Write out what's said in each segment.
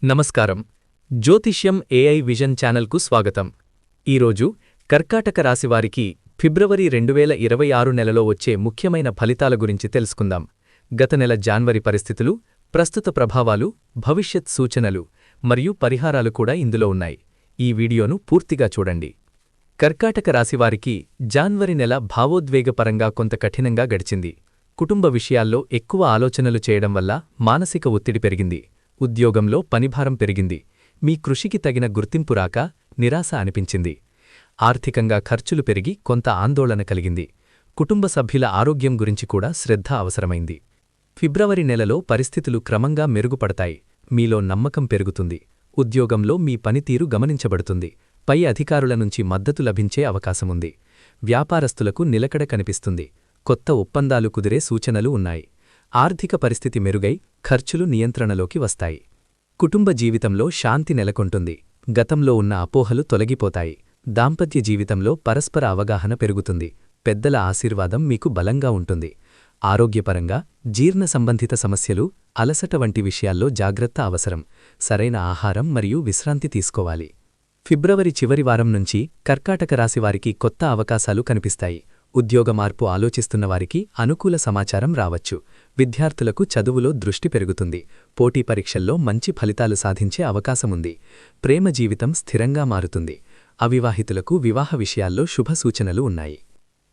నమస్కారం. జ్యోతిష్యం AI vision ఛానల్కు స్వాగతం. ఈరోజు కర్కాటక రాశివారికి ఫిబ్రవరి 2026 నెలలో వచ్చే ముఖ్యమైన ఫలితాల గురించి తెలుసుకుందాం. గత నెల జాన్వరి పరిస్థితులు, ప్రస్తుత ప్రభావాలు, భవిష్యత్ సూచనలు మరియు పరిహారాలు కూడా ఇందులో ఉన్నాయి. ఈ వీడియోను పూర్తిగా చూడండి. కర్కాటక రాశివారికి జాన్వరి నెల భావోద్వేగపరంగా కొంత కఠినంగా గడిచింది. కుటుంబ విషయాల్లో ఎక్కువ ఆలోచనలు చేయడం వల్ల మానసిక ఒత్తిడి పెరిగింది. ఉద్యోగంలో పనిభారం పెరిగింది. మీ కృషికి తగిన గుర్తింపు రాక నిరాశ అనిపించింది. ఆర్థికంగా ఖర్చులు పెరిగి కొంత ఆందోళన కలిగింది. కుటుంబ సభ్యుల ఆరోగ్యం గురించి కూడా శ్రద్ధ అవసరమైంది. ఫిబ్రవరి నెలలో పరిస్థితులు క్రమంగా మెరుగుపడతాయి. మీలో నమ్మకం పెరుగుతుంది. ఉద్యోగంలో మీ పనితీరు గమనించబడుతుంది. పై అధికారుల నుంచి మద్దతు లభించే అవకాశముంది. వ్యాపారస్తులకు నిలకడ కనిపిస్తుంది. కొత్త ఒప్పందాలు కుదిరే సూచనలు ఉన్నాయి. ఆర్థిక పరిస్థితి మెరుగై ఖర్చులు నియంత్రణలోకి వస్తాయి. కుటుంబ జీవితంలో శాంతి నెలకొంటుంది. గతంలో ఉన్న అపోహలు తొలగిపోతాయి. దాంపత్య జీవితంలో పరస్పర అవగాహన పెరుగుతుంది. పెద్దల ఆశీర్వాదం మీకు బలంగా ఉంటుంది. ఆరోగ్యపరంగా జీర్ణ సంబంధిత సమస్యలు, అలసట వంటి విషయాల్లో జాగ్రత్త అవసరం. సరైన ఆహారం మరియు విశ్రాంతి తీసుకోవాలి. ఫిబ్రవరి చివరి వారం నుంచి కర్కాటక రాశివారికి కొత్త అవకాశాలు కనిపిస్తాయి. ఉద్యోగ మార్పు ఆలోచిస్తున్నవారికి అనుకూల సమాచారం రావచ్చు. విద్యార్థులకు చదువులో దృష్టి పెరుగుతుంది. పోటీ పరీక్షల్లో మంచి ఫలితాలు సాధించే అవకాశముంది. ప్రేమ జీవితం స్థిరంగా మారుతుంది. అవివాహితులకు వివాహ విషయాల్లో శుభ సూచనలు ఉన్నాయి.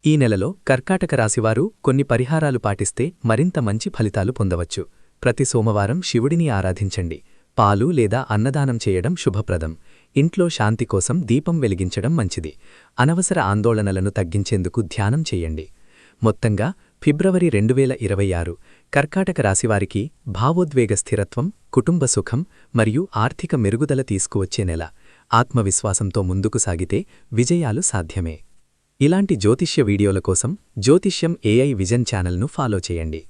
ఈ నెలలో కర్కాటక రాశివారు కొన్ని పరిహారాలు పాటిస్తే మరింత మంచి ఫలితాలు పొందవచ్చు. ప్రతి సోమవారం శివుడిని ఆరాధించండి. పాలు లేదా అన్నదానం చేయడం శుభప్రదం. ఇంట్లో శాంతి కోసం దీపం వెలిగించడం మంచిది. అనవసర ఆందోళనలను తగ్గించేందుకు ధ్యానం చేయండి. మొత్తంగా ఫిబ్రవరి 2026 కర్కాటక రాశివారికి భావోద్వేగ స్థిరత్వం, కుటుంబ సుఖం మరియు ఆర్థిక మెరుగుదల తీసుకువచ్చే నెల. ఆత్మవిశ్వాసంతో ముందుకు సాగితే విజయాలు సాధ్యమే. ఇలాంటి జ్యోతిష్య వీడియోల కోసం జ్యోతిష్యం ఏఐ విజన్ ఛానల్ను ఫాలో చేయండి.